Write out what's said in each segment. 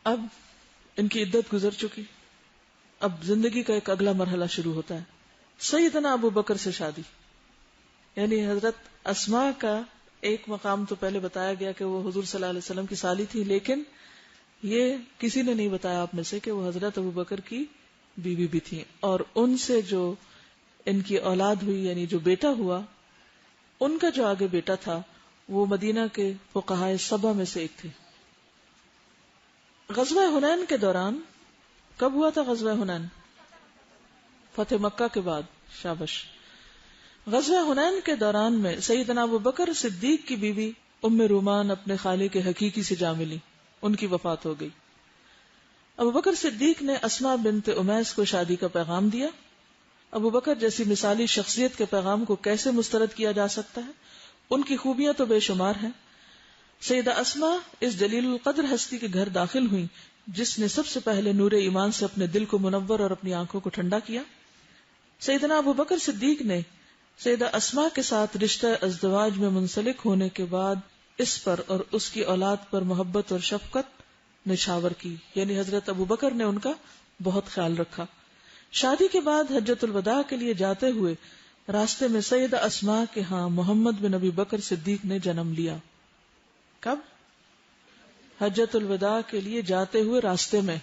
اب ان کی عدت گزر چکی، اب زندگی کا ایک اگلا مرحلہ شروع ہوتا ہے. سیدنا ابو بکر سے شادی، یعنی حضرت اسماء کا ایک مقام تو پہلے بتایا گیا کہ وہ حضور صلی اللہ علیہ وسلم کی سالی تھی، لیکن یہ کسی نے نہیں بتایا آپ میں سے کہ وہ حضرت ابو بکر کی بیوی بھی تھی، اور ان سے جو ان کی اولاد ہوئی، یعنی جو بیٹا ہوا، ان کا جو آگے بیٹا تھا وہ مدینہ کے فقہائے سبع میں سے ایک تھے. غزوہ حنین کے دوران، کب ہوا تھا غزوہ حنین؟ فتح مکہ کے بعد. شابش. غزوہ حنین کے دوران میں سیدنا ابو بکر صدیق کی بیوی ام رومان اپنے خالق حقیقی سے جا ملی، ان کی وفات ہو گئی. ابو بکر صدیق نے اسماء بنت امیس کو شادی کا پیغام دیا. ابو بکر جیسی مثالی شخصیت کے پیغام کو کیسے مسترد کیا جا سکتا ہے؟ ان کی خوبیاں تو بے شمار ہیں. سیدہ اسماء اس جلیل القدر ہستی کے گھر داخل ہوئی جس نے سب سے پہلے نور ایمان سے اپنے دل کو منور اور اپنی آنکھوں کو ٹھنڈا کیا. سیدنا ابو بکر صدیق نے سیدہ اسماء کے ساتھ رشتہ ازدواج میں منسلک ہونے کے بعد اس پر اور اس کی اولاد پر محبت اور شفقت نچھاور کی، یعنی حضرت ابو بکر نے ان کا بہت خیال رکھا. شادی کے بعد حجۃ الوداع کے لیے جاتے ہوئے راستے میں سیدہ اسماء کے ہاں محمد بن ابی بکر صدیق نے جنم لیا. کب؟ حجۃ الوداع کے لیے جاتے ہوئے راستے میں،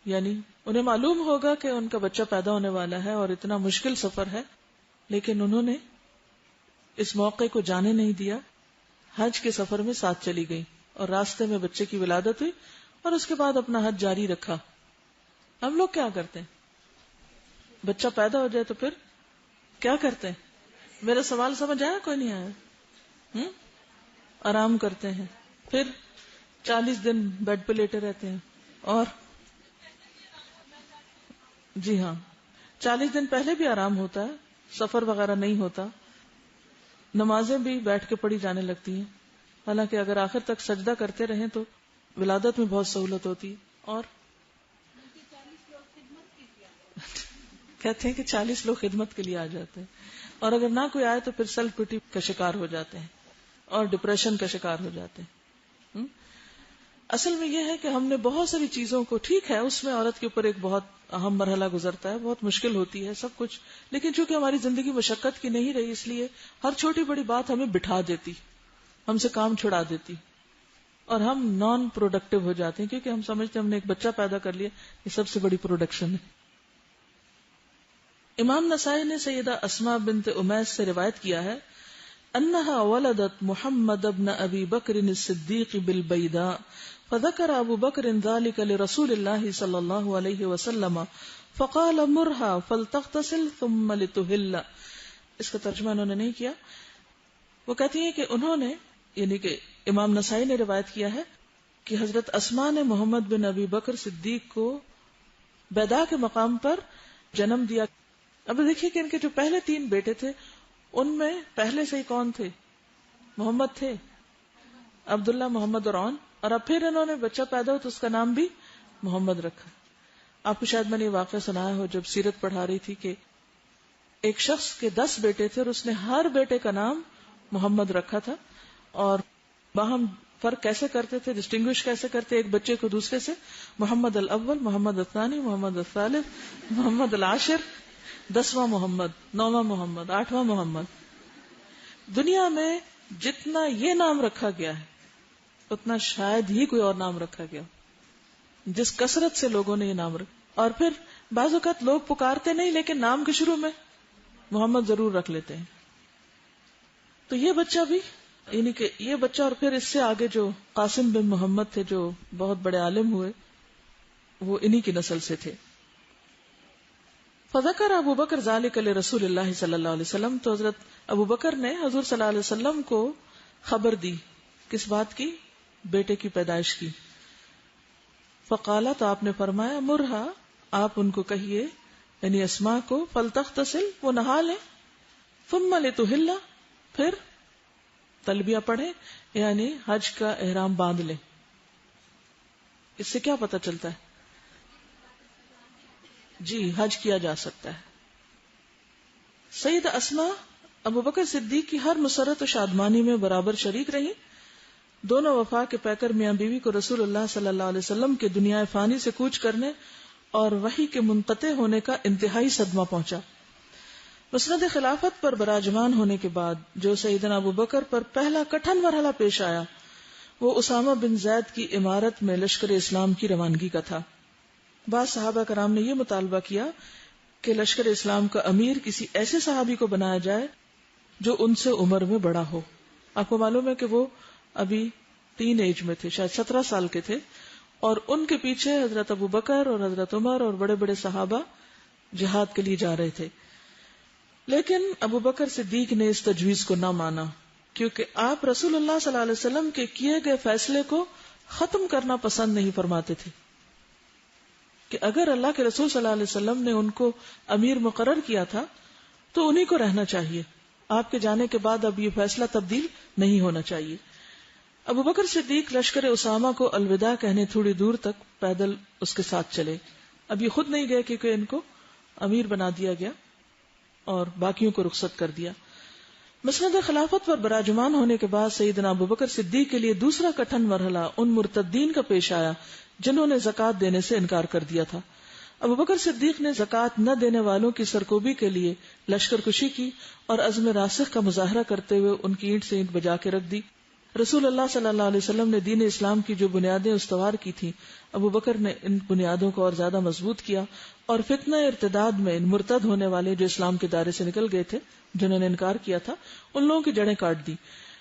یعنی انہیں معلوم ہوگا کہ ان کا بچہ پیدا ہونے والا ہے اور اتنا مشکل سفر ہے، لیکن انہوں نے اس موقع کو جانے نہیں دیا. حج کے سفر میں ساتھ چلی گئی اور راستے میں بچے کی ولادت ہوئی اور اس کے بعد اپنا حج جاری رکھا. ہم لوگ کیا کرتے ہیں؟ بچہ پیدا ہو جائے تو پھر کیا کرتے ہیں؟ میرا سوال سمجھ آیا؟ کوئی نہیں آیا؟ آرام کرتے ہیں، پھر 40 دن بیڈ پہ لیٹے رہتے ہیں، اور جی ہاں 40 دن پہلے بھی آرام ہوتا ہے، سفر وغیرہ نہیں ہوتا، نمازیں بھی بیٹھ کے پڑھی جانے لگتی ہیں. حالانکہ اگر آخر تک سجدہ کرتے رہیں تو ولادت میں بہت سہولت ہوتی ہے. اور کہتے ہیں کہ 40 لوگ خدمت کے لیے آ جاتے ہیں، اور اگر نہ کوئی آئے تو پھر سیلف پٹی کا شکار ہو جاتے ہیں اور ڈپریشن کا شکار ہو جاتے ہیں. اصل میں یہ ہے کہ ہم نے بہت ساری چیزوں کو، ٹھیک ہے اس میں عورت کے اوپر ایک بہت اہم مرحلہ گزرتا ہے، بہت مشکل ہوتی ہے سب کچھ، لیکن چونکہ ہماری زندگی مشقت کی نہیں رہی، اس لیے ہر چھوٹی بڑی بات ہمیں بٹھا دیتی، ہم سے کام چھڑا دیتی، اور ہم نان پروڈکٹیو ہو جاتے ہیں، کیونکہ ہم سمجھتے ہیں ہم نے ایک بچہ پیدا کر لیا، یہ سب سے بڑی پروڈکشن ہے. امام نسائی نے سیدہ اسماء بنت امیس سے روایت کیا ہے انہا ولدت محمد ابن ابی بکر الصدیق بالبیداء فذکر ابو بکر ذلك لرسول اللہ صلی اللہ علیہ وسلم فقال مرها فلتغتسل ثم لتهل. اس کا ترجمہ انہوں نے نہیں کیا. وہ کہتی ہیں کہ انہوں نے، یعنی کہ امام نسائی نے روایت کیا ہے کہ حضرت اسماء نے محمد بن ابی بکر صدیق کو بیداء کے مقام پر جنم دیا. اب دیکھیے کہ ان کے جو پہلے 3 بیٹے تھے ان میں پہلے سے ہی کون تھے؟ محمد تھے، عبداللہ، محمد اور عون، اور اب پھر انہوں نے بچہ پیدا ہو تو اس کا نام بھی محمد رکھا. آپ کو شاید میں نے یہ واقعہ سنایا ہو جب سیرت پڑھا رہی تھی کہ ایک شخص کے 10 بیٹے تھے اور اس نے ہر بیٹے کا نام محمد رکھا تھا، اور باہم فرق کیسے کرتے تھے، ڈسٹنگوش کیسے کرتے ایک بچے کو دوسرے سے، محمد الاول، محمد الثانی، محمد الثالث، محمد العاشر، 10واں محمد، 9واں محمد، 8واں محمد. دنیا میں جتنا یہ نام رکھا گیا ہے اتنا شاید ہی کوئی اور نام رکھا گیا، جس کثرت سے لوگوں نے یہ نام رکھا. اور پھر بعض اوقات لوگ پکارتے نہیں لیکن نام کے شروع میں محمد ضرور رکھ لیتے ہیں. تو یہ بچہ بھی، یعنی کہ یہ بچہ اور پھر اس سے آگے جو قاسم بن محمد تھے جو بہت بڑے عالم ہوئے، وہ انہی کی نسل سے تھے. فذکر ابو بکر ذلک لرسول اللہ صلی اللہ علیہ وسلم. تو حضرت ابو بکر نے حضور صلی اللہ علیہ وسلم کو خبر دی، کس بات کی؟ بیٹے کی پیدائش کی. فقالا، تو آپ نے فرمایا، مرہا، آپ ان کو کہیے، یعنی اسماء کو، فلتغتسل، وہ نہا لیں، ثم لتحل، پھر تلبیہ پڑھیں، یعنی حج کا احرام باندھ لیں. اس سے کیا پتہ چلتا ہے؟ جی، حج کیا جا سکتا ہے. سیدہ اسماء ابو بکر صدیق کی ہر مسرت و شادمانی میں برابر شریک رہی. دونوں وفا کے پیکر میاں بیوی کو رسول اللہ صلی اللہ علیہ وسلم کے دنیا فانی سے کوچ کرنے اور وحی کے منقطع ہونے کا انتہائی صدمہ پہنچا۔ مسند خلافت پر براجمان ہونے کے بعد جو سیدنا ابو بکر پر پہلا کٹھن مرحلہ پیش آیا وہ اسامہ بن زید کی امارت میں لشکر اسلام کی روانگی کا تھا۔ بعض صحابہ کرام نے یہ مطالبہ کیا کہ لشکر اسلام کا امیر کسی ایسے صحابی کو بنایا جائے جو ان سے عمر میں بڑا ہو۔ آپ کو معلوم ہے کہ وہ ابھی تین ایج میں تھے، شاید 17 سال کے تھے، اور ان کے پیچھے حضرت ابو بکر اور حضرت عمر اور بڑے بڑے صحابہ جہاد کے لیے جا رہے تھے۔ لیکن ابو بکر صدیق نے اس تجویز کو نہ مانا، کیونکہ آپ رسول اللہ صلی اللہ علیہ وسلم کے کیے گئے فیصلے کو ختم کرنا پسند نہیں فرماتے تھے، کہ اگر اللہ کے رسول صلی اللہ علیہ وسلم نے ان کو امیر مقرر کیا تھا تو انہی کو رہنا چاہیے، آپ کے جانے کے بعد اب یہ فیصلہ تبدیل نہیں ہونا چاہیے۔ ابو بکر صدیق لشکر اسامہ کو الوداع کہنے تھوڑی دور تک پیدل اس کے ساتھ چلے۔ اب یہ خود نہیں گئے کیونکہ ان کو امیر بنا دیا گیا اور باقیوں کو رخصت کر دیا۔ مسند خلافت پر براجمان ہونے کے بعد سیدنا ابو بکر صدیق کے لیے دوسرا کٹھن مرحلہ ان مرتدین کا پیش آیا جنہوں نے زکوٰۃ دینے سے انکار کر دیا تھا۔ ابو بکر صدیق نے زکوٰۃ نہ دینے والوں کی سرکوبی کے لیے لشکر کشی کی اور عزم راسخ کا مظاہرہ کرتے ہوئے ان کی اینٹ سے اینٹ بجا کے رکھ دی۔ رسول اللہ صلی اللہ علیہ وسلم نے دین اسلام کی جو بنیادیں استوار کی تھیں، ابو بکر نے ان بنیادوں کو اور زیادہ مضبوط کیا اور فتنہ ارتداد میں ان مرتد ہونے والے جو اسلام کے دائرے سے نکل گئے تھے، جنہوں نے انکار کیا تھا، ان لوگوں کی جڑیں کاٹ دی۔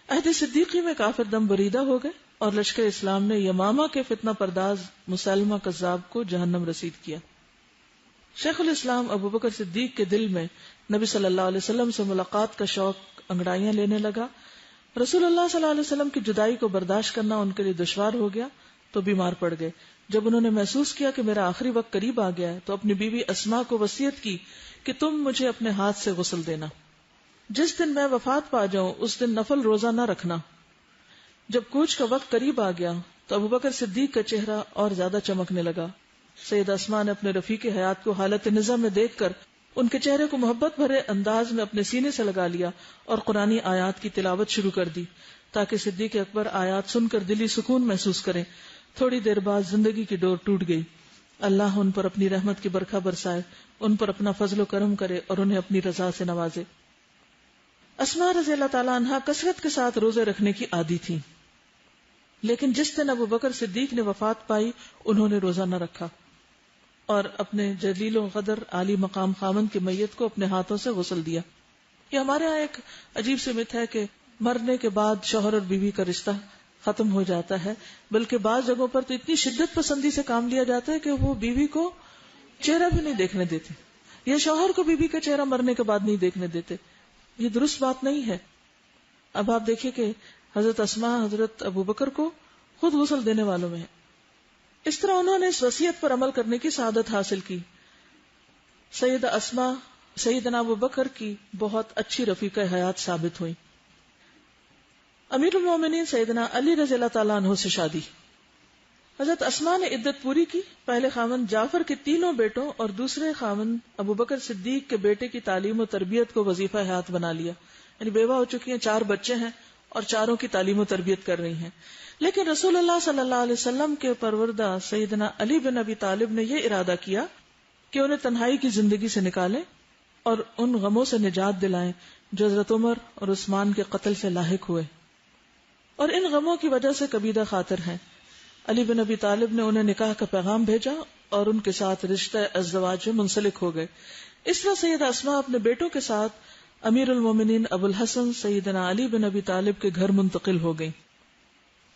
عہد صدیقی میں کافر دم بریدہ ہو گئے اور لشکر اسلام نے یمامہ کے فتنہ پرداز مسلمہ کذاب کو جہنم رسید کیا۔ شیخ الاسلام ابو بکر صدیق کے دل میں نبی صلی اللہ علیہ وسلم سے ملاقات کا شوق انگڑائیاں لینے لگا۔ رسول اللہ صلی اللہ علیہ وسلم کی جدائی کو برداشت کرنا ان کے لیے دشوار ہو گیا تو بیمار پڑ گئے۔ جب انہوں نے محسوس کیا کہ میرا آخری وقت قریب آ گیا ہے تو اپنی بیوی اسماء کو وصیت کی کہ تم مجھے اپنے ہاتھ سے غسل دینا، جس دن میں وفات پا جاؤں اس دن نفل روزہ نہ رکھنا۔ جب کوچ کا وقت قریب آ گیا تو ابو بکر صدیق کا چہرہ اور زیادہ چمکنے لگا۔ سیدہ اسماء نے اپنے رفیق حیات کو حالت نظم میں دیکھ کر ان کے چہرے کو محبت بھرے انداز میں اپنے سینے سے لگا لیا اور قرآنی آیات کی تلاوت شروع کر دی تاکہ صدیق اکبر آیات سن کر دلی سکون محسوس کریں۔ تھوڑی دیر بعد زندگی کی ڈور ٹوٹ گئی۔ اللہ ان پر اپنی رحمت کی برکھا برسائے، ان پر اپنا فضل و کرم کرے اور انہیں اپنی رضا سے نوازے۔ اسماء رضی اللہ تعالیٰ عنہا کثرت کے ساتھ روزے رکھنے کی عادی تھی، لیکن جس دن ابو بکر صدیق نے وفات پائی انہوں نے روزہ نہ رکھا اور اپنے جلیل و قدر عالی مقام خاوند کی میت کو اپنے ہاتھوں سے غسل دیا۔ یہ ہمارے ہاں ایک عجیب سی مت ہے کہ مرنے کے بعد شوہر اور بیوی کا رشتہ ختم ہو جاتا ہے، بلکہ بعض جگہوں پر تو اتنی شدت پسندی سے کام لیا جاتا ہے کہ وہ بیوی کو چہرہ بھی نہیں دیکھنے دیتے، یا شوہر کو بیوی کا چہرہ مرنے کے بعد نہیں دیکھنے دیتے۔ یہ درست بات نہیں ہے۔ اب آپ دیکھیں کہ حضرت اسماء حضرت ابو بکر کو خود غسل دینے والوں میں ہے۔ اس طرح انہوں نے اس وصیت پر عمل کرنے کی سعادت حاصل کی۔ سیدہ اسماء سیدنا ابو بکر کی بہت اچھی رفیقہ حیات ثابت ہوئی۔ امیر المومنین سیدنا علی رضی اللہ تعالیٰ عنہ سے شادی۔ حضرت اسماء نے عدت پوری کی۔ پہلے خاوند جعفر کے تینوں بیٹوں اور دوسرے خاوند ابو بکر صدیق کے بیٹے کی تعلیم و تربیت کو وظیفہ حیات بنا لیا، یعنی بیوہ ہو چکی ہیں، 4 بچے ہیں اور چاروں کی تعلیم و تربیت کر رہی ہیں۔ لیکن رسول اللہ صلی اللہ علیہ وسلم کے پروردہ سیدنا علی بن ابی طالب نے یہ ارادہ کیا کہ انہیں تنہائی کی زندگی سے نکالیں اور ان غموں سے نجات دلائیں جو حضرت عمر اور عثمان کے قتل سے لاحق ہوئے، اور ان غموں کی وجہ سے کبیدہ خاطر ہیں۔ علی بن ابی طالب نے انہیں نکاح کا پیغام بھیجا اور ان کے ساتھ رشتہ ازدواج میں منسلک ہو گئے۔ اس طرح سیدہ اسماء اپنے بیٹوں کے ساتھ امیر المومنین ابو الحسن سیدنا علی بن ابی طالب کے گھر منتقل ہو گئیں۔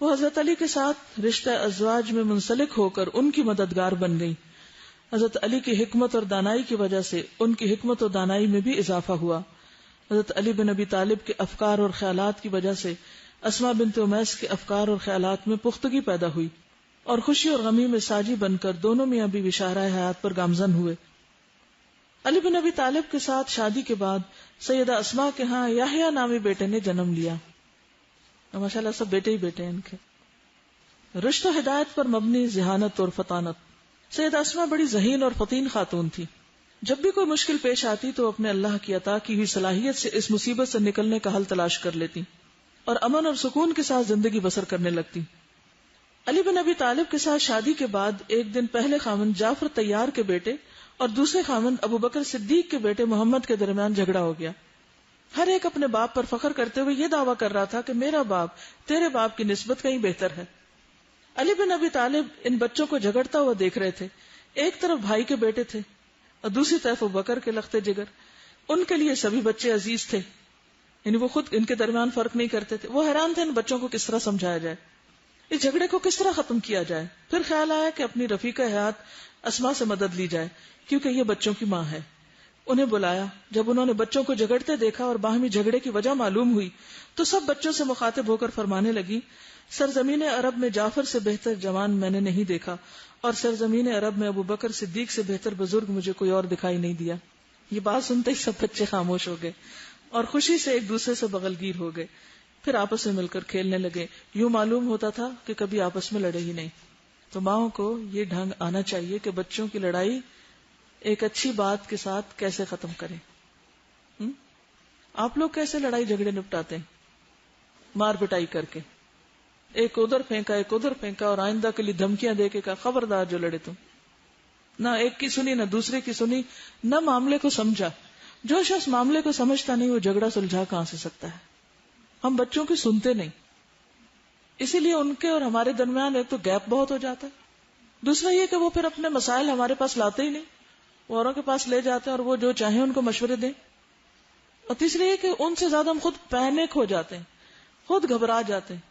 وہ حضرت علی کے ساتھ رشتہ ازواج میں منسلک ہو کر ان کی مددگار بن گئیں۔ حضرت علی کی حکمت اور دانائی کی وجہ سے ان کی حکمت و دانائی میں بھی اضافہ ہوا۔ حضرت علی بن ابی طالب کے افکار اور خیالات کی وجہ سے اسماء بنت امیس کے افکار اور خیالات میں پختگی پیدا ہوئی اور خوشی اور غمی میں ساجی بن کر دونوں میاں بیوی شاہراہ حیات پر گامزن ہوئے۔ علی بن ابی طالب کے ساتھ شادی کے بعد سیدہ اسماء کے ہاں یحییٰ نامی بیٹے نے جنم لیا۔ ماشاءاللہ سب بیٹے ہی بیٹے ہیں ان کے۔ رشد و ہدایت پر مبنی ذہانت اور فطانت۔ سیدہ اسماء بڑی ذہین اور فطین خاتون تھی۔ جب بھی کوئی مشکل پیش آتی تو اپنے اللہ کی عطا کی ہوئی صلاحیت سے اس مصیبت سے نکلنے کا حل تلاش کر لیتی اور امن اور سکون کے ساتھ زندگی بسر کرنے لگتی. علی بن ابی طالب کے ساتھ شادی کے بعد ایک دن پہلے خاوند جعفر طیار کے بیٹے اور دوسرے خاوند ابو بکر صدیق کے بیٹے محمد کے درمیان جھگڑا ہو گیا. ہر ایک اپنے باپ پر فخر کرتے ہوئے یہ دعویٰ کر رہا تھا کہ میرا باپ تیرے باپ کی نسبت کہیں بہتر ہے. علی بن ابی طالب ان بچوں کو جھگڑتا ہوا دیکھ رہے تھے. ایک طرف بھائی کے بیٹے تھے اور دوسری طرف ابو بکر کے لختے جگر. ان کے لیے سبھی بچے عزیز تھے، یعنی وہ خود ان کے درمیان فرق نہیں کرتے تھے. وہ حیران تھے ان بچوں کو کس طرح سمجھایا جائے، اس جھگڑے کو کس طرح ختم کیا جائے. پھر خیال آیا کہ اپنی رفیقہ حیات اسما سے مدد لی جائے کیونکہ یہ بچوں کی ماں ہے. انہیں بلایا. جب انہوں نے بچوں کو جھگڑتے دیکھا اور باہمی جھگڑے کی وجہ معلوم ہوئی تو سب بچوں سے مخاطب ہو کر فرمانے لگی، سرزمین عرب میں جعفر سے بہتر جوان میں نے نہیں دیکھا اور سرزمین عرب میں ابو بکر صدیق سے بہتر بزرگ مجھے کوئی اور دکھائی نہیں دیا. یہ بات سنتے ہی سب بچے خاموش ہو گئے اور خوشی سے ایک دوسرے سے بغل گیر ہو گئے. پھر آپس میں مل کر کھیلنے لگے. یوں معلوم ہوتا تھا کہ کبھی آپس میں لڑے ہی نہیں. تو ماؤں کو یہ ڈھنگ آنا چاہیے کہ بچوں کی لڑائی ایک اچھی بات کے ساتھ کیسے ختم کریں. آپ لوگ کیسے لڑائی جھگڑے نپٹاتے ہیں؟ مار پٹائی کر کے، ایک ادھر پھینکا ایک ادھر پھینکا اور آئندہ کے لیے دھمکیاں دے کے کہا خبردار جو لڑے تم. نہ ایک کی سنی نہ دوسرے کی سنی، نہ معاملے کو سمجھا. جو شخص معاملے کو سمجھتا نہیں وہ جھگڑا سلجھا کہاں سے سکتا ہے. ہم بچوں کی سنتے نہیں، اسی لیے ان کے اور ہمارے درمیان ایک تو گیپ بہت ہو جاتا ہے. دوسرا یہ کہ وہ پھر اپنے مسائل ہمارے پاس لاتے ہی نہیں، وہ اوروں کے پاس لے جاتے ہیں اور وہ جو چاہیں ان کو مشورے دیں. اور تیسرا یہ کہ ان سے زیادہ ہم خود پینک ہو جاتے ہیں، خود گھبرا جاتے ہیں.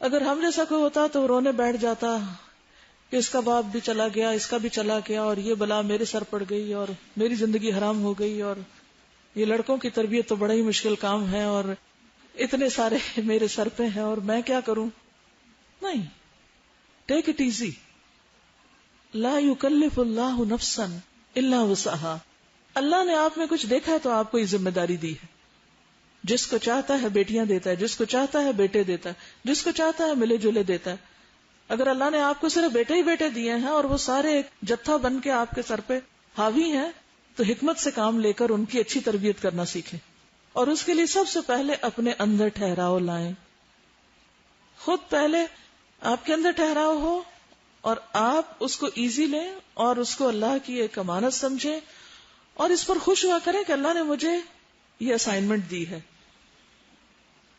اگر ہم جیسا کوئی ہوتا تو رونے بیٹھ جاتا کہ اس کا باپ بھی چلا گیا، اس کا بھی چلا گیا، اور یہ بلا میرے سر پڑ گئی اور میری زندگی حرام ہو گئی، اور یہ لڑکوں کی تربیت تو بڑا ہی مشکل کام ہے اور اتنے سارے میرے سر پہ ہیں اور میں کیا کروں. نہیں، ٹیک اٹ ایزی. لا یکلف اللہ نفسا الا وسعها. اللہ نے آپ میں کچھ دیکھا ہے تو آپ کو یہ ذمہ داری دی ہے. جس کو چاہتا ہے بیٹیاں دیتا ہے، جس کو چاہتا ہے بیٹے دیتا ہے، جس کو چاہتا ہے ملے جلے دیتا ہے. اگر اللہ نے آپ کو صرف بیٹے ہی بیٹے دیے ہیں اور وہ سارے ایک جتھا بن کے آپ کے سر پہ حاوی ہیں تو حکمت سے کام لے کر ان کی اچھی تربیت کرنا سیکھیں. اور اس کے لیے سب سے پہلے اپنے اندر ٹھہراؤ لائیں. خود پہلے آپ کے اندر ٹھہراؤ ہو اور آپ اس کو ایزی لیں اور اس کو اللہ کی ایک امانت سمجھیں اور اس پر خوش ہوا کریں کہ اللہ نے مجھے یہ اسائنمنٹ دی ہے،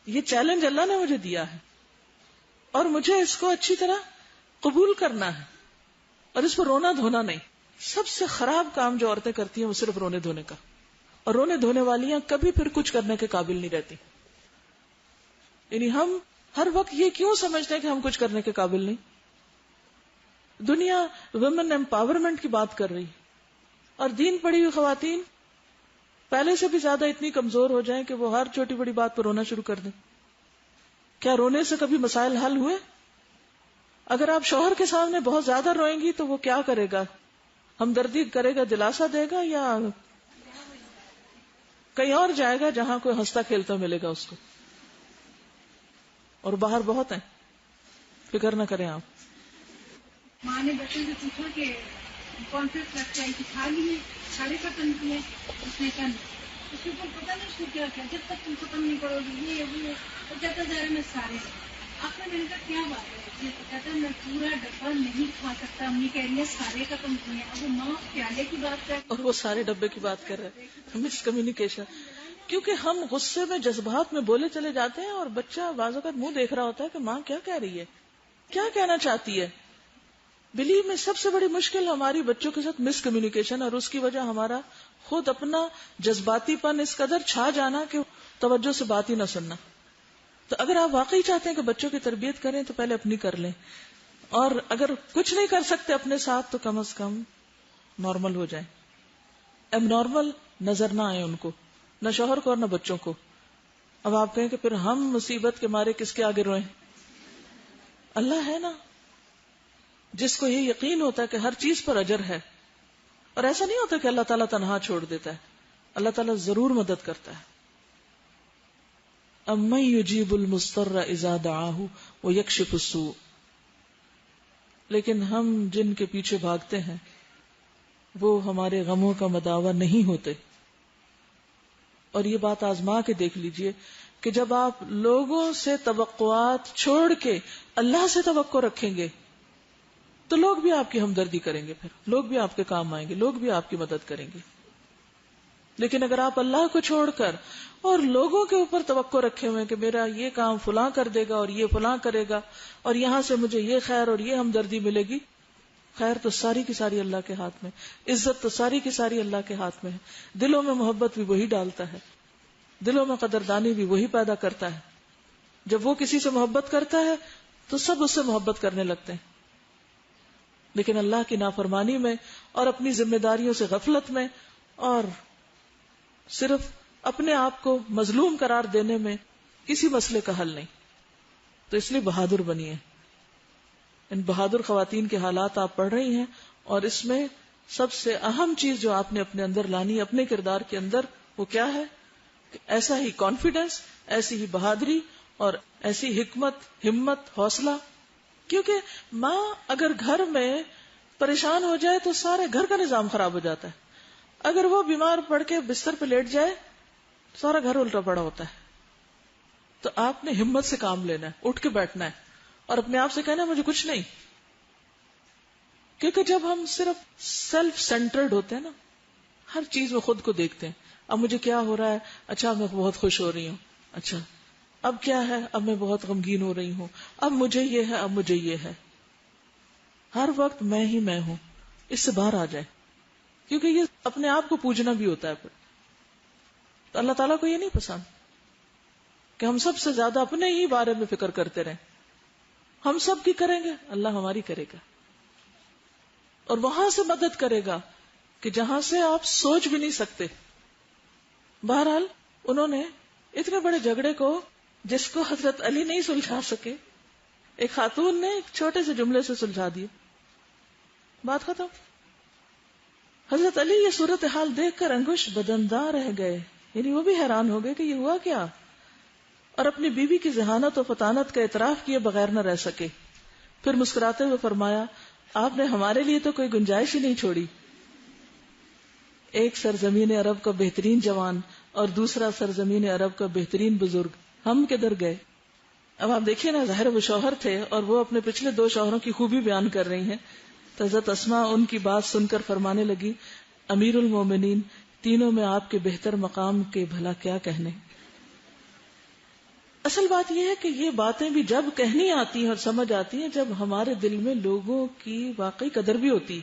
یہ چیلنج اللہ نے مجھے دیا ہے اور مجھے اس کو اچھی طرح قبول کرنا ہے اور اس پر رونا دھونا نہیں. سب سے خراب کام جو عورتیں کرتی ہیں وہ صرف رونے دھونے کا، اور رونے دھونے والیاں کبھی پھر کچھ کرنے کے قابل نہیں رہتی. یعنی ہم ہر وقت یہ کیوں سمجھتے ہیں کہ ہم کچھ کرنے کے قابل نہیں. دنیا ویمن امپاورمنٹ کی بات کر رہی اور دین پڑھی ہوئی خواتین پہلے سے بھی زیادہ اتنی کمزور ہو جائیں کہ وہ ہر چھوٹی بڑی بات پر رونا شروع کر دیں. کیا رونے سے کبھی مسائل حل ہوئے؟ اگر آپ شوہر کے سامنے بہت زیادہ روئیں گی تو وہ کیا کرے گا؟ ہمدردی کرے گا، دلاسا دے گا، یا کہیں اور جائے گا جہاں کوئی ہنستا کھیلتا ملے گا اس کو؟ اور باہر بہت ہیں، فکر نہ کریں آپ. ماں نے بچوں سے پوچھا کہ کانفلکٹ رکھتے ہیں کہ کھا لیے سارے ختم کیے، اس نے کہا اس کے اوپر پتہ نہیں اس کو کیا کیا، جب تک تم ختم نہیں کرو گی یہ وہ کہتا جا رہا میں سارے. آپ نے میں نے کہا کیا بات ہے؟ کہتا میں پورا ڈبہ نہیں کھا سکتا، امی کہہ رہی ہے سارے ختم کیے. اب وہ ماں پیالے کی بات کر اور وہ سارے ڈبے کی بات کر رہے ہیں. مس کمیونیکیشن. کیونکہ ہم غصے میں جذبات میں بولے چلے جاتے ہیں اور بچہ بعض اوقات منہ دیکھ رہا ہوتا ہے کہ ماں کیا کہہ رہی ہے، کیا کہنا چاہتی ہے. بلیو میں سب سے بڑی مشکل ہماری بچوں کے ساتھ مس کمیونیکیشن، اور اس کی وجہ ہمارا خود اپنا جذباتی پن اس قدر چھا جانا کہ توجہ سے بات ہی نہ سننا. تو اگر آپ واقعی چاہتے ہیں کہ بچوں کی تربیت کریں تو پہلے اپنی کر لیں، اور اگر کچھ نہیں کر سکتے اپنے ساتھ تو کم از کم نارمل ہو جائیں. اب نارمل نظر نہ آئے ان کو، نہ شوہر کو اور نہ بچوں کو. اب آپ کہیں کہ پھر ہم مصیبت کے مارے کس کے آگے روئیں؟ اللہ ہے نا، جس کو یہ یقین ہوتا ہے کہ ہر چیز پر اجر ہے. اور ایسا نہیں ہوتا کہ اللہ تعالیٰ تنہا چھوڑ دیتا ہے، اللہ تعالیٰ ضرور مدد کرتا ہے. امن یجیب المضطر اذا دعاہ ویکشف السوء. لیکن ہم جن کے پیچھے بھاگتے ہیں وہ ہمارے غموں کا مداوا نہیں ہوتے. اور یہ بات آزما کے دیکھ لیجئے کہ جب آپ لوگوں سے توقعات چھوڑ کے اللہ سے توقع رکھیں گے تو لوگ بھی آپ کی ہمدردی کریں گے، پھر لوگ بھی آپ کے کام آئیں گے، لوگ بھی آپ کی مدد کریں گے. لیکن اگر آپ اللہ کو چھوڑ کر اور لوگوں کے اوپر توقع رکھے ہوئے کہ میرا یہ کام فلاں کر دے گا اور یہ فلاں کرے گا اور یہاں سے مجھے یہ خیر اور یہ ہمدردی ملے گی، خیر تو ساری کی ساری اللہ کے ہاتھ میں، عزت تو ساری کی ساری اللہ کے ہاتھ میں ہے. دلوں میں محبت بھی وہی ڈالتا ہے، دلوں میں قدردانی بھی وہی پیدا کرتا ہے. جب وہ کسی سے محبت کرتا ہے تو سب اس سے محبت کرنے لگتے ہیں. لیکن اللہ کی نافرمانی میں اور اپنی ذمہ داریوں سے غفلت میں اور صرف اپنے آپ کو مظلوم قرار دینے میں کسی مسئلے کا حل نہیں. تو اس لیے بہادر بنیے. ان بہادر خواتین کے حالات آپ پڑھ رہی ہیں، اور اس میں سب سے اہم چیز جو آپ نے اپنے اندر لانی اپنے کردار کے اندر، وہ کیا ہے کہ ایسا ہی کانفیڈنس، ایسی ہی بہادری اور ایسی حکمت، ہمت، حوصلہ. کیونکہ ماں اگر گھر میں پریشان ہو جائے تو سارے گھر کا نظام خراب ہو جاتا ہے. اگر وہ بیمار پڑ کے بستر پہ لیٹ جائے سارا گھر الٹا پڑا ہوتا ہے. تو آپ نے ہمت سے کام لینا ہے، اٹھ کے بیٹھنا ہے اور اپنے آپ سے کہنا ہے مجھے کچھ نہیں. کیونکہ جب ہم صرف سیلف سینٹرڈ ہوتے ہیں نا، ہر چیز میں خود کو دیکھتے ہیں، اب مجھے کیا ہو رہا ہے، اچھا میں بہت خوش ہو رہی ہوں، اچھا اب کیا ہے، اب میں بہت غمگین ہو رہی ہوں، اب مجھے یہ ہے، اب مجھے یہ ہے. ہر وقت میں ہی میں ہوں. اس سے باہر آ جائے، کیونکہ یہ اپنے آپ کو پوجنا بھی ہوتا ہے. پھر تو اللہ تعالیٰ کو یہ نہیں پسند کہ ہم سب سے زیادہ اپنے ہی بارے میں فکر کرتے رہیں. ہم سب کی کریں گے، اللہ ہماری کرے گا، اور وہاں سے مدد کرے گا کہ جہاں سے آپ سوچ بھی نہیں سکتے. بہرحال انہوں نے اتنے بڑے جھگڑے کو، جس کو حضرت علی نہیں سلجھا سکے، ایک خاتون نے ایک چھوٹے سے جملے سے سلجھا دیا، بات ختم. حضرت علی یہ صورتحال دیکھ کر انگوش بدنداں رہ گئے، یعنی وہ بھی حیران ہو گئے کہ یہ ہوا کیا، اور اپنی بیوی کی ذہانت و فطانت کا اعتراف کیے بغیر نہ رہ سکے. پھر مسکراتے ہوئے فرمایا، آپ نے ہمارے لیے تو کوئی گنجائش ہی نہیں چھوڑی. ایک سرزمین عرب کا بہترین جوان اور دوسرا سرزمین عرب کا بہترین بزرگ، ہم کدھر گئے؟ اب آپ دیکھیے نا، ظاہر وہ شوہر تھے اور وہ اپنے پچھلے 2 شوہروں کی خوبی بیان کر رہی ہیں. تو حضرت اسماء ان کی بات سن کر فرمانے لگی، امیر المومنین، تینوں میں آپ کے بہتر مقام کے بھلا کیا کہنے. اصل بات یہ ہے کہ یہ باتیں بھی جب کہنی آتی ہیں اور سمجھ آتی ہیں جب ہمارے دل میں لوگوں کی واقعی قدر بھی ہوتی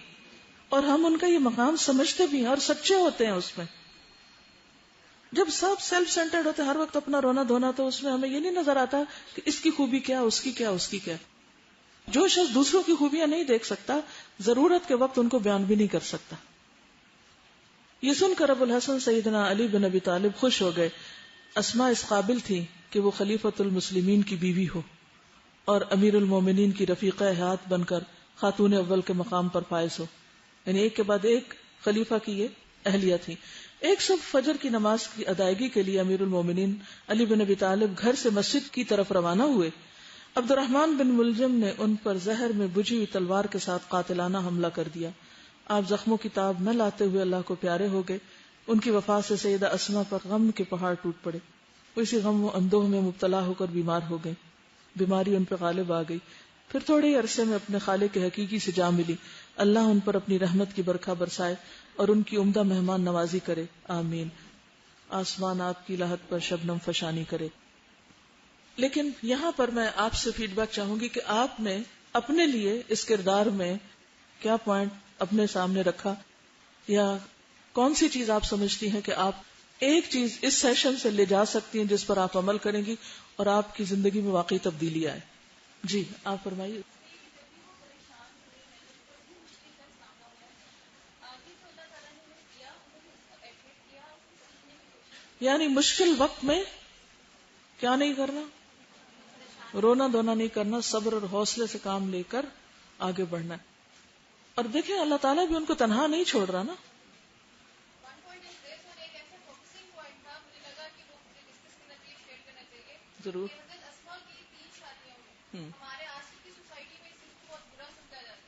اور ہم ان کا یہ مقام سمجھتے بھی ہیں اور سچے ہوتے ہیں اس میں. جب سب سیلف سینٹرڈ ہوتے ہر وقت اپنا رونا دھونا، تو اس میں ہمیں یہ نہیں نظر آتا کہ اس کی خوبی کیا، اس کی کیا، اس کی کیا. جو شخص دوسروں کی خوبیاں نہیں دیکھ سکتا، ضرورت کے وقت ان کو بیان بھی نہیں کر سکتا. یہ سن کر ابو الحسن سیدنا علی بن ابی طالب خوش ہو گئے. اسماء اس قابل تھی کہ وہ خلیفۃ المسلمین کی بیوی ہو اور امیر المومنین کی رفیقہ حیات بن کر خاتون اول کے مقام پر فائز ہو. یعنی ایک کے بعد ایک خلیفہ کی یہ اہلیہ تھی. ایک صبح فجر کی نماز کی ادائیگی کے لیے امیر المومنین علی بن ابی طالب گھر سے مسجد کی طرف روانہ ہوئے. عبد الرحمن بن ملجم نے ان پر زہر میں بجھی ہوئی تلوار کے ساتھ قاتلانہ حملہ کر دیا. آپ زخموں کی تاب نہ لاتے ہوئے اللہ کو پیارے ہو گئے. ان کی وفات سے سیدہ اسماء پر غم کے پہاڑ ٹوٹ پڑے. اسی غم و اندوہ میں مبتلا ہو کر بیمار ہو گئے. بیماری ان پر غالب آ گئی. پھر تھوڑے ہی عرصے میں اپنے خالق حقیقی سے جا ملی. اللہ ان پر اپنی رحمت کی برکھا برسائے اور ان کی عمدہ مہمان نوازی کرے، آمین. آسمان آپ کی لاحت پر شبنم فشانی کرے. لیکن یہاں پر میں آپ سے فیڈ بیک چاہوں گی کہ آپ نے اپنے لیے اس کردار میں کیا پوائنٹ اپنے سامنے رکھا، یا کون سی چیز آپ سمجھتی ہیں کہ آپ ایک چیز اس سیشن سے لے جا سکتی ہیں جس پر آپ عمل کریں گی اور آپ کی زندگی میں واقعی تبدیلی آئے. جی آپ فرمائیے. یعنی مشکل وقت میں کیا نہیں کرنا، رونا دھونا نہیں کرنا، صبر اور حوصلے سے کام لے کر آگے بڑھنا. اور دیکھیں اللہ تعالیٰ بھی ان کو تنہا نہیں چھوڑ رہا نا. ضرور.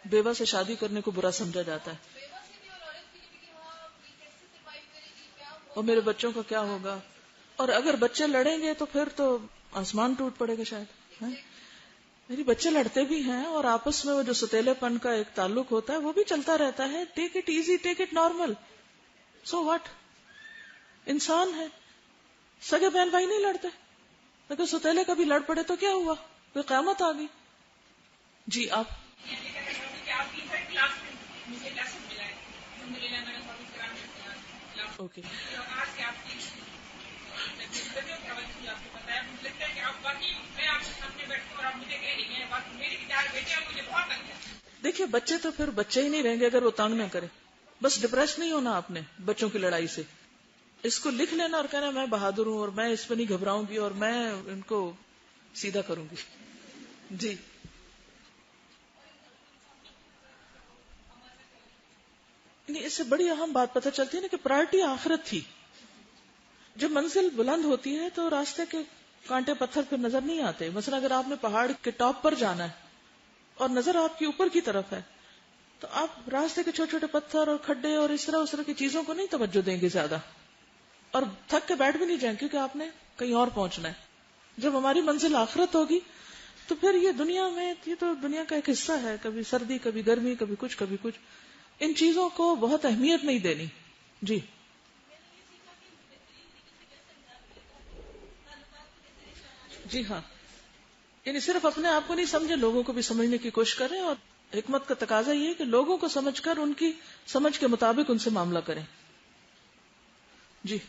بیوہ سے شادی کرنے کو برا سمجھا جاتا ہے، اور میرے بچوں کا کیا ہوگا. اور اگر بچے لڑیں گے تو پھر تو آسمان ٹوٹ پڑے گا شاید. میری بچے لڑتے بھی ہیں اور آپس میں وہ جو ستیلے پن کا ایک تعلق ہوتا ہے وہ بھی چلتا رہتا ہے. Take it easy, take it normal. So what, انسان ہے. سگے بہن بھائی نہیں لڑتے, لیکن ستیلے کبھی لڑ پڑے تو کیا ہوا, کوئی قیامت آ گئی. جی آپ. اوکے. دیکھیے بچے تو پھر بچے ہی نہیں رہیں گے اگر وہ تنگ نہ کرے. بس ڈپریس نہیں ہونا آپ نے بچوں کی لڑائی سے. اس کو لکھ لینا اور کہنا میں بہادر ہوں اور میں اس پہ نہیں گھبراؤں گی اور میں ان کو سیدھا کروں گی. جی. اس سے بڑی اہم بات پتہ چلتی ہے نا کہ پرائرٹی آخرت تھی. جب منزل بلند ہوتی ہے تو راستے کے کانٹے پتھر پھر نظر نہیں آتے. مثلا اگر آپ نے پہاڑ کے ٹاپ پر جانا ہے اور نظر آپ کی اوپر کی طرف ہے تو آپ راستے کے چھوٹے چھوٹے پتھر اور کھڈے اور اس طرح کی چیزوں کو نہیں توجہ دیں گے زیادہ, اور تھک کے بیٹھ بھی نہیں جائیں کیونکہ آپ نے کہیں اور پہنچنا ہے. جب ہماری منزل آخرت ہوگی تو پھر یہ دنیا میں, یہ تو دنیا کا ایک حصہ ہے, کبھی سردی کبھی گرمی کبھی کچھ کبھی کچھ, ان چیزوں کو بہت اہمیت نہیں دینی. جی. جی ہاں, یعنی صرف اپنے آپ کو نہیں سمجھے, لوگوں کو بھی سمجھنے کی کوشش کریں, اور حکمت کا تقاضا یہ ہے کہ لوگوں کو سمجھ کر ان کی سمجھ کے مطابق ان سے معاملہ کریں. جی.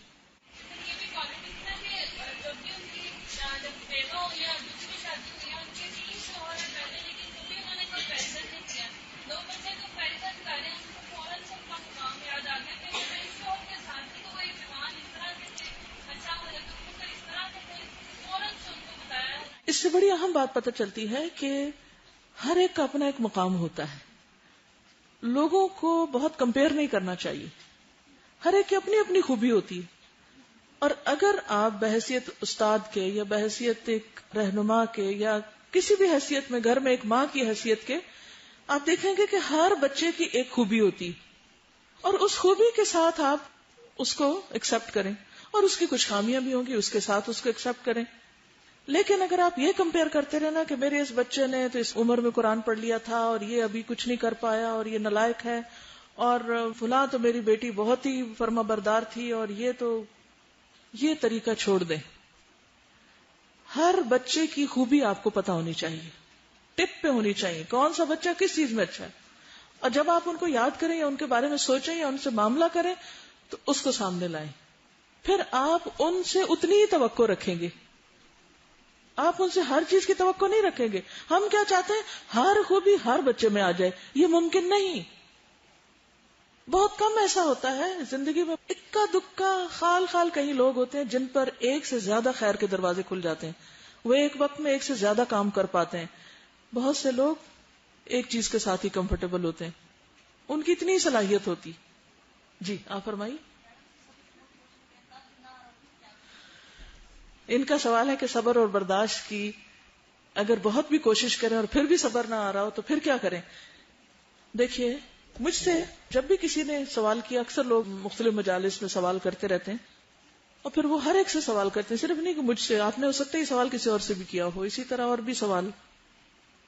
اس سے بڑی اہم بات پتہ چلتی ہے کہ ہر ایک کا اپنا ایک مقام ہوتا ہے. لوگوں کو بہت کمپیئر نہیں کرنا چاہیے. ہر ایک کی اپنی اپنی خوبی ہوتی ہے, اور اگر آپ بحیثیت استاد کے یا بحیثیت ایک رہنما کے یا کسی بھی حیثیت میں, گھر میں ایک ماں کی حیثیت کے, آپ دیکھیں گے کہ ہر بچے کی ایک خوبی ہوتی, اور اس خوبی کے ساتھ آپ اس کو ایکسپٹ کریں, اور اس کی کچھ خامیاں بھی ہوں گی, اس کے ساتھ اس کو ایکسپٹ کریں. لیکن اگر آپ یہ کمپیئر کرتے رہنا کہ میرے اس بچے نے تو اس عمر میں قرآن پڑھ لیا تھا اور یہ ابھی کچھ نہیں کر پایا اور یہ نالائق ہے, اور فلاں تو میری بیٹی بہت ہی فرما بردار تھی, اور یہ طریقہ چھوڑ دیں. ہر بچے کی خوبی آپ کو پتا ہونی چاہیے, ٹپ پہ ہونی چاہیے, کون سا بچہ کس چیز میں اچھا ہے. اور جب آپ ان کو یاد کریں یا ان کے بارے میں سوچیں یا ان سے معاملہ کریں تو اس کو سامنے لائیں. پھر آپ ان سے اتنی ہی توقع رکھیں گے, آپ ان سے ہر چیز کی توقع نہیں رکھیں گے. ہم کیا چاہتے ہیں, ہر خوبی ہر بچے میں آ جائے. یہ ممکن نہیں. بہت کم ایسا ہوتا ہے زندگی میں, اکا دکا خال خال کہیں لوگ ہوتے ہیں جن پر ایک سے زیادہ خیر کے دروازے کھل جاتے ہیں, وہ ایک وقت میں ایک سے زیادہ کام کر پاتے ہیں. بہت سے لوگ ایک چیز کے ساتھ ہی کمفرٹیبل ہوتے ہیں, ان کی اتنی صلاحیت ہوتی. جی آپ فرمائیے. ان کا سوال ہے کہ صبر اور برداشت کی اگر بہت بھی کوشش کریں اور پھر بھی صبر نہ آ رہا ہو تو پھر کیا کریں. دیکھیے مجھ سے جب بھی کسی نے سوال کیا, اکثر لوگ مختلف مجالس میں سوال کرتے رہتے ہیں, اور پھر وہ ہر ایک سے سوال کرتے ہیں, صرف نہیں کہ مجھ سے, آپ نے ہو سکتا ہے یہ سوال کسی اور سے بھی کیا ہو, اسی طرح اور بھی سوال,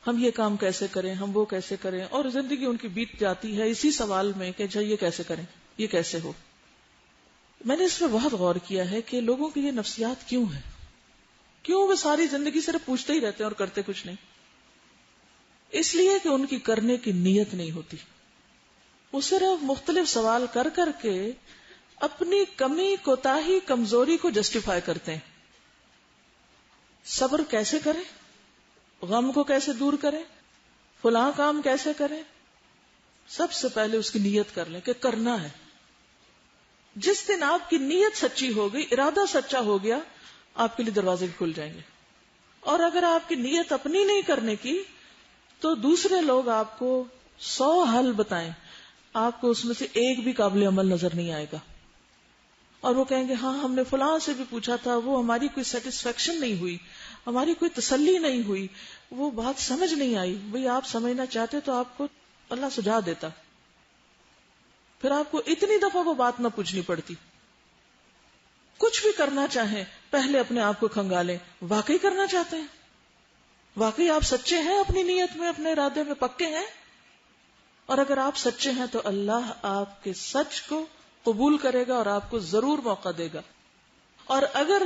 ہم یہ کام کیسے کریں, ہم وہ کیسے کریں, اور زندگی ان کی بیت جاتی ہے اسی سوال میں کہ اچھا یہ کیسے کریں, یہ کیسے ہو. میں نے اس پر بہت غور کیا ہے کہ لوگوں کی یہ نفسیات کیوں ہے, کیوں وہ ساری زندگی صرف پوچھتے ہی رہتے ہیں اور کرتے کچھ نہیں. اس لیے کہ ان کی کرنے کی نیت نہیں ہوتی. وہ صرف مختلف سوال کر کر کے اپنی کمی, کوتاہی, کمزوری کو جسٹیفائی کرتے ہیں. صبر کیسے کریں, غم کو کیسے دور کریں, فلاں کام کیسے کریں, سب سے پہلے اس کی نیت کر لیں کہ کرنا ہے. جس دن آپ کی نیت سچی ہو گئی, ارادہ سچا ہو گیا, آپ کے لیے دروازے کھل جائیں گے. اور اگر آپ کی نیت اپنی نہیں کرنے کی تو دوسرے لوگ آپ کو 100 حل بتائیں, آپ کو اس میں سے ایک بھی قابل عمل نظر نہیں آئے گا. اور وہ کہیں گے ہاں ہم نے فلاں سے بھی پوچھا تھا, وہ ہماری کوئی سیٹسفیکشن نہیں ہوئی, ہماری کوئی تسلی نہیں ہوئی, وہ بات سمجھ نہیں آئی. بھئی آپ سمجھنا چاہتے تو آپ کو اللہ سجھا دیتا, پھر آپ کو اتنی دفعہ وہ بات نہ پوچھنی پڑتی. کچھ بھی کرنا چاہیں پہلے اپنے آپ کو کھنگالیں، واقعی کرنا چاہتے ہیں؟ واقعی آپ سچے ہیں اپنی نیت میں، اپنے ارادے میں پکے ہیں؟ اور اگر آپ سچے ہیں تو اللہ آپ کے سچ کو قبول کرے گا اور آپ کو ضرور موقع دے گا. اور اگر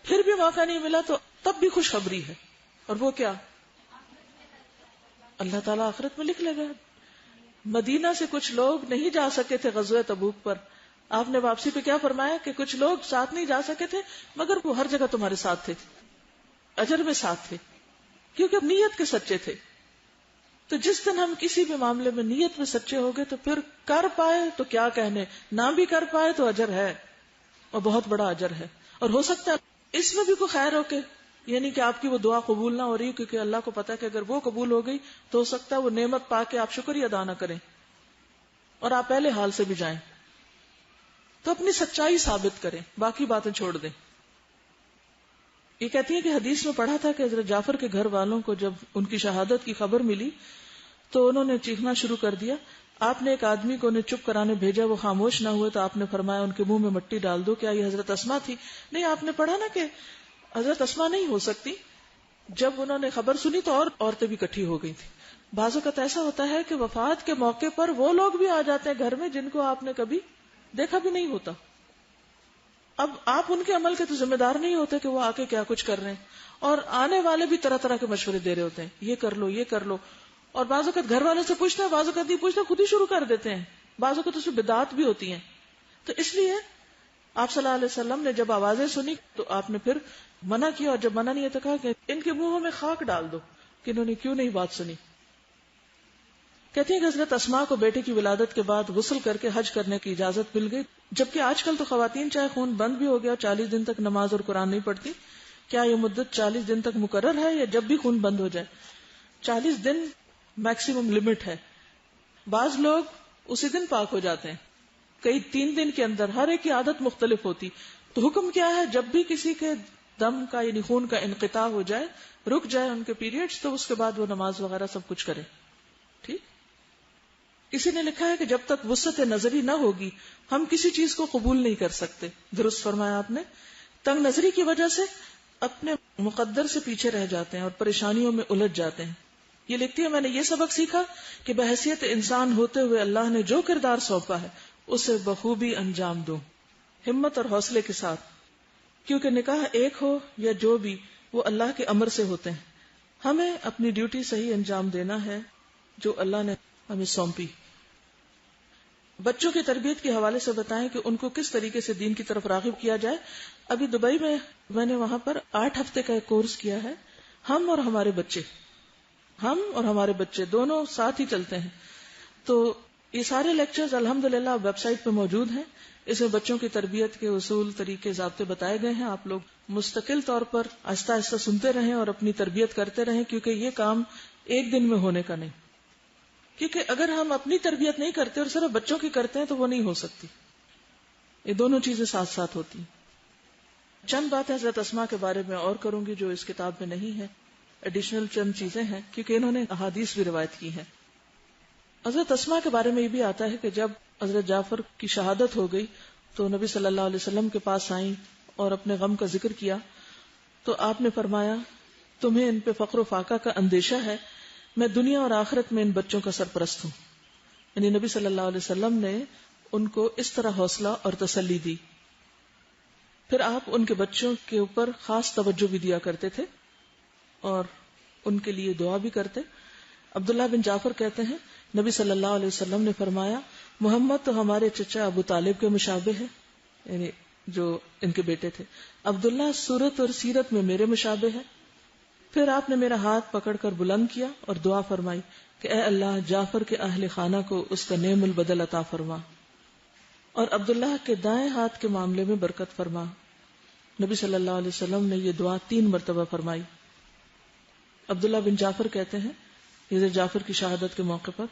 پھر بھی موقع نہیں ملا تو تب بھی خوشخبری ہے، اور وہ کیا؟ اللہ تعالیٰ آخرت میں لکھ لے گا. مدینہ سے کچھ لوگ نہیں جا سکے تھے غزوہ تبوک پر، آپ نے واپسی پہ کیا فرمایا کہ کچھ لوگ ساتھ نہیں جا سکے تھے مگر وہ ہر جگہ تمہارے ساتھ تھے، اجر میں ساتھ تھے، کیونکہ نیت کے سچے تھے. تو جس دن ہم کسی بھی معاملے میں نیت میں سچے ہو گئے تو پھر کر پائے تو کیا کہنے، نہ بھی کر پائے تو اجر ہے، اور بہت بڑا اجر ہے. اور ہو سکتا ہے اس میں بھی کوئی خیر ہو کے، یعنی کہ آپ کی وہ دعا قبول نہ ہو رہی کیونکہ اللہ کو پتا ہے کہ اگر وہ قبول ہو گئی تو ہو سکتا ہے وہ نعمت پا کے آپ شکریہ ادا نہ کریں اور آپ پہلے حال سے بھی جائیں. تو اپنی سچائی ثابت کریں، باقی باتیں چھوڑ دیں. یہ کہتی ہے کہ حدیث میں پڑھا تھا کہ حضرت جعفر کے گھر والوں کو جب ان کی شہادت کی خبر ملی تو انہوں نے چیخنا شروع کر دیا. آپ نے ایک آدمی کو انہیں چپ کرانے بھیجا، وہ خاموش نہ ہوئے تو آپ نے فرمایا ان کے منہ میں مٹی ڈال دو. کیا یہ حضرت اسماء تھی؟ نہیں، آپ نے پڑھا نا کہ حضرت اسماء نہیں ہو سکتی. جب انہوں نے خبر سنی تو اور عورتیں بھی اکٹھی ہو گئی تھی. بعض اوقات ایسا ہوتا ہے کہ وفات کے موقع پر وہ لوگ بھی آ جاتے ہیں گھر میں جن کو آپ نے کبھی دیکھا بھی نہیں ہوتا. اب آپ ان کے عمل کے تو ذمہ دار نہیں ہوتے کہ وہ آ کے کیا کچھ کر رہے ہیں، اور آنے والے بھی طرح طرح کے مشورے دے رہے ہوتے ہیں، یہ کر لو، یہ کر لو. اور بعض اوقات گھر والوں سے پوچھتے ہیں، بعض اوقات نہیں پوچھتے، خود ہی شروع کر دیتے ہیں. بعض اوقات اس میں بدعات بھی ہوتی ہیں. تو اس لیے آپ صلی اللہ علیہ وسلم نے جب آوازیں سنی تو آپ نے پھر منع کیا، اور جب منع نہیں تو کہا کہ ان کے منہوں میں خاک ڈال دو کہ انہوں نے کیوں نہیں بات سنی. کہتے ہیں کہ حضرت اسماء کو بیٹے کی ولادت کے بعد غسل کر کے حج کرنے کی اجازت مل گئی، جبکہ آج کل تو خواتین چاہے خون بند بھی ہو گیا 40 دن تک نماز اور قرآن نہیں پڑھتی. کیا یہ مدت 40 دن تک مقرر ہے یا جب بھی خون بند ہو جائے؟ 40 دن میکسیمم لمٹ ہے. بعض لوگ اسی دن پاک ہو جاتے ہیں، کئی 3 دن کے اندر. ہر ایک کی عادت مختلف ہوتی. تو حکم کیا ہے؟ جب بھی کسی کے دم کا یعنی خون کا انقطاع ہو جائے، رک جائے ان کے پیریڈز، تو اس کے بعد وہ نماز وغیرہ سب کچھ کرے. ٹھیک. کسی نے لکھا ہے کہ جب تک وسعت نظری نہ ہوگی ہم کسی چیز کو قبول نہیں کر سکتے. درست فرمایا آپ نے. تنگ نظری کی وجہ سے اپنے مقدر سے پیچھے رہ جاتے ہیں اور پریشانیوں میں الجھ جاتے ہیں. یہ لکھتی ہے میں نے یہ سبق سیکھا کہ بحیثیت انسان ہوتے ہوئے اللہ نے جو کردار سونپا ہے اسے بخوبی انجام دو، ہمت اور حوصلے کے ساتھ، کیونکہ نکاح ایک ہو یا جو بھی وہ اللہ کے امر سے ہوتے ہیں. ہمیں اپنی ڈیوٹی صحیح انجام دینا ہے جو اللہ نے ہمیں سونپی. بچوں کی تربیت کے حوالے سے بتائیں کہ ان کو کس طریقے سے دین کی طرف راغب کیا جائے. ابھی دبئی میں نے وہاں پر 8 ہفتے کا ایک کورس کیا ہے. ہم اور ہمارے بچے دونوں ساتھ ہی چلتے ہیں. تو یہ سارے لیکچرز الحمدللہ ویب سائٹ پہ موجود ہیں. اس میں بچوں کی تربیت کے اصول، طریقے، ضابطے بتائے گئے ہیں. آپ لوگ مستقل طور پر آہستہ آہستہ سنتے رہیں اور اپنی تربیت کرتے رہیں، کیونکہ یہ کام ایک دن میں ہونے کا نہیں. کیونکہ اگر ہم اپنی تربیت نہیں کرتے اور صرف بچوں کی کرتے ہیں تو وہ نہیں ہو سکتی. یہ دونوں چیزیں ساتھ ساتھ ہوتی ہیں. چند باتیں حضرت اسماء کے بارے میں اور کروں گی جو اس کتاب میں نہیں ہے. ایڈیشنل چند چیزیں ہیں کیونکہ انہوں نے احادیث بھی روایت کی ہیں. حضرت اسماء کے بارے میں یہ بھی آتا ہے کہ جب حضرت جعفر کی شہادت ہو گئی تو نبی صلی اللہ علیہ وسلم کے پاس آئیں اور اپنے غم کا ذکر کیا تو آپ نے فرمایا تمہیں ان پہ فقر و فاقہ کا اندیشہ ہے، میں دنیا اور آخرت میں ان بچوں کا سرپرست ہوں. یعنی نبی صلی اللہ علیہ وسلم نے ان کو اس طرح حوصلہ اور تسلی دی. پھر آپ ان کے بچوں کے اوپر خاص توجہ بھی دیا کرتے تھے اور ان کے لیے دعا بھی کرتے. عبداللہ بن جعفر کہتے ہیں نبی صلی اللہ علیہ وسلم نے فرمایا محمد تو ہمارے چچا ابو طالب کے مشابہ ہے، یعنی جو ان کے بیٹے تھے. عبداللہ صورت اور سیرت میں میرے مشابہ ہے. پھر آپ نے میرا ہاتھ پکڑ کر بلند کیا اور دعا فرمائی کہ اے اللہ جعفر کے اہل خانہ کو اس کا نعم البدل عطا فرما اور عبداللہ کے دائیں ہاتھ کے معاملے میں برکت فرما. نبی صلی اللہ علیہ وسلم نے یہ دعا 3 مرتبہ فرمائی. عبداللہ بن جعفر کہتے ہیں حضرت جعفر کی شہادت کے موقع پر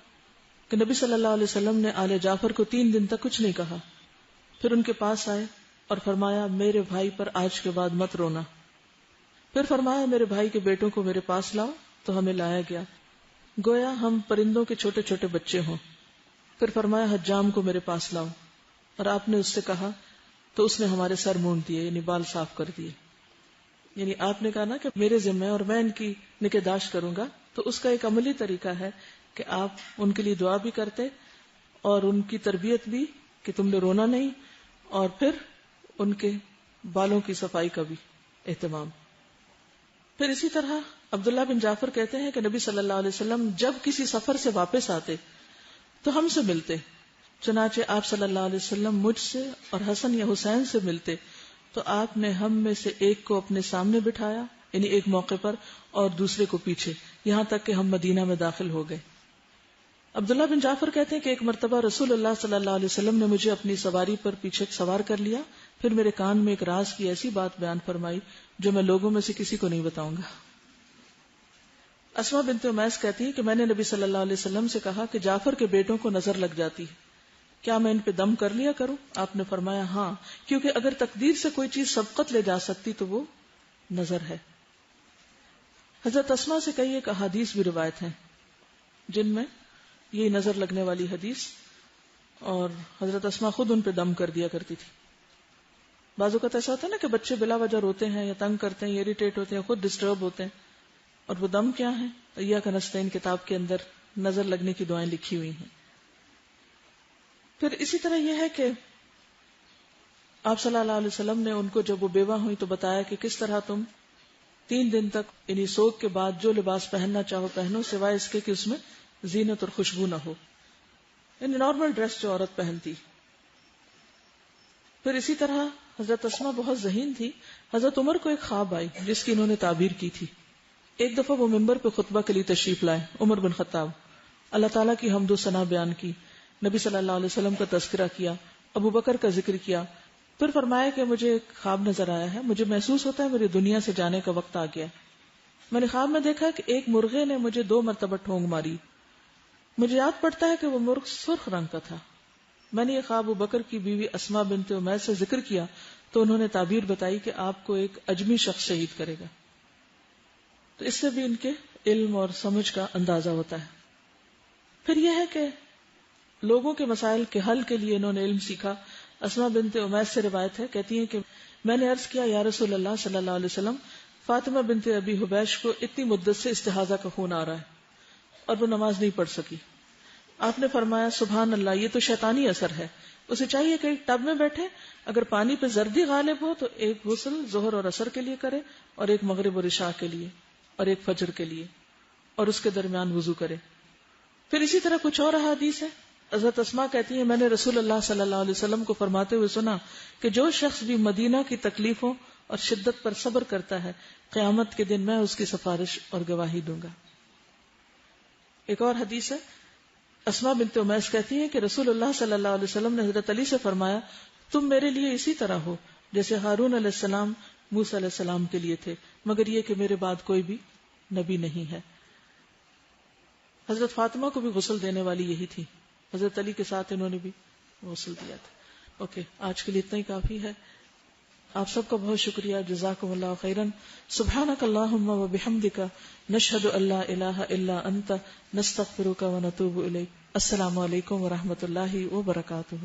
کہ نبی صلی اللہ علیہ وسلم نے آل جعفر کو 3 دن تک کچھ نہیں کہا. پھر ان کے پاس آئے اور فرمایا میرے بھائی پر آج کے بعد مت رونا. پھر فرمایا میرے بھائی کے بیٹوں کو میرے پاس لاؤ تو ہمیں لایا گیا گویا ہم پرندوں کے چھوٹے چھوٹے بچے ہوں. پھر فرمایا حجام کو میرے پاس لاؤ اور آپ نے اس سے کہا تو اس نے ہمارے سر مونڈ دیے، یعنی بال صاف کر دیے. یعنی آپ نے کہا نا کہ میرے ذمہ اور میں ان کی نگہداشت کروں گا، تو اس کا ایک عملی طریقہ ہے کہ آپ ان کے لیے دعا بھی کرتے اور ان کی تربیت بھی کہ تم نے رونا نہیں، اور پھر ان کے بالوں کی صفائی کا بھی اہتمام. پھر اسی طرح عبداللہ بن جعفر کہتے ہیں کہ نبی صلی اللہ علیہ وسلم جب کسی سفر سے واپس آتے تو ہم سے ملتے، چنانچہ آپ صلی اللہ علیہ وسلم مجھ سے اور حسن یا حسین سے ملتے تو آپ نے ہم میں سے ایک کو اپنے سامنے بٹھایا، یعنی ایک موقع پر، اور دوسرے کو پیچھے، یہاں تک کہ ہم مدینہ میں داخل ہو گئے. عبداللہ بن جعفر کہتے ہیں کہ ایک مرتبہ رسول اللہ صلی اللہ علیہ وسلم نے مجھے اپنی سواری پر پیچھے سوار کر لیا، پھر میرے کان میں ایک راز کی ایسی بات بیان فرمائی جو میں لوگوں میں سے کسی کو نہیں بتاؤں گا. اسما بنت امیس کہتی ہے کہ میں نے نبی صلی اللہ علیہ وسلم سے کہا کہ جعفر کے بیٹوں کو نظر لگ جاتی ہے، کیا میں ان پہ دم کر لیا کروں؟ آپ نے فرمایا ہاں، کیونکہ اگر تقدیر سے کوئی چیز سبقت لے جا سکتی تو وہ نظر ہے. حضرت اسما سے کئی ایک احادیث بھی روایت ہیں جن میں یہ نظر لگنے والی حدیث، اور حضرت اسما خود ان پہ دم کر دیا کرتی تھی. بعض اوقات ایسا ہوتا ہے نا کہ بچے بلا وجہ روتے ہیں یا تنگ کرتے ہیں یا اریٹیٹ ہوتے ہیں، خود ڈسٹرب ہوتے ہیں، اور وہ دم کیا ہے؟ ایاک نستعین کتاب کے اندر نظر لگنے کی دعائیں لکھی ہوئی ہیں. پھر اسی طرح یہ ہے کہ آپ صلی اللہ علیہ وسلم نے ان کو جب وہ بیوہ ہوئی تو بتایا کہ کس طرح تم 3 دن تک یعنی سوگ کے بعد جو لباس پہننا چاہو پہنو، سوائے اس کے کہ اس میں زینت اور خوشبو نہ ہو، یعنی نارمل ڈریس جو عورت پہنتی. پھر اسی طرح حضرت اسما بہت ذہین تھی. حضرت عمر کو ایک خواب آئی جس کی انہوں نے تعبیر کی تھی. ایک دفعہ وہ ممبر پہ خطبہ کے لیے تشریف لائے، عمر بن خطاب، اللہ تعالیٰ کی حمد و ثنا بیان کی، نبی صلی اللہ علیہ وسلم کا تذکرہ کیا، ابو بکر کا ذکر کیا. پھر فرمایا کہ مجھے ایک خواب نظر آیا ہے، مجھے محسوس ہوتا ہے میری دنیا سے جانے کا وقت آ گیا. میں نے خواب میں دیکھا کہ ایک مرغے نے مجھے 2 مرتبہ ٹھونگ ماری. مجھے یاد پڑتا ہے کہ وہ مرغ سرخ رنگ کا تھا. میں نے یہ خواب ابو بکر کی بیوی اسما بنت امیس سے ذکر کیا تو انہوں نے تعبیر بتائی کہ آپ کو ایک اجمی شخص شہید کرے گا. تو اس سے بھی ان کے علم اور سمجھ کا اندازہ ہوتا ہے. پھر یہ ہے کہ لوگوں کے مسائل کے حل کے لیے انہوں نے علم سیکھا. اسما بنت امیس سے روایت ہے، کہتی ہیں کہ میں نے عرض کیا یا رسول اللہ صلی اللہ علیہ وسلم، فاطمہ بنت ابی حبیش کو اتنی مدت سے استحاضہ کا خون آ رہا ہے اور وہ نماز نہیں پڑھ سکی. آپ نے فرمایا سبحان اللہ، یہ تو شیطانی اثر ہے. اسے چاہیے کہ ایک ٹب میں بیٹھے، اگر پانی پہ زردی غالب ہو تو ایک غسل ظہر اور عصر کے لیے کرے، اور ایک مغرب اور عشاء کے لیے، اور ایک فجر کے لیے، اور اس کے درمیان وضو کرے. پھر اسی طرح کچھ اور احادیث ہے. حضرت اسما کہتی ہیں میں نے رسول اللہ صلی اللہ علیہ وسلم کو فرماتے ہوئے سنا کہ جو شخص بھی مدینہ کی تکلیفوں اور شدت پر صبر کرتا ہے، قیامت کے دن میں اس کی سفارش اور گواہی دوں گا. ایک اور حدیث ہے، اسما بنت امیس کہتی ہیں کہ رسول اللہ صلی اللہ علیہ وسلم نے حضرت علی سے فرمایا تم میرے لیے اسی طرح ہو جیسے ہارون علیہ السلام موسیٰ علیہ السلام کے لیے تھے، مگر یہ کہ میرے بعد کوئی بھی نبی نہیں ہے. حضرت فاطمہ کو بھی غسل دینے والی یہی تھی، حضرت علی کے ساتھ انہوں نے بھی غسل دیا تھا. اوکے، آج کے لیے اتنا ہی کافی ہے. آپ سب کا بہت شکریہ، جزاکم اللہ خیرا. سبحانک اللہم و بحمدک، نشہد ان لا الہ الا انت، نستغفرک و نتوب الیک. السلام علیکم و رحمۃ اللہ وبرکاتہ.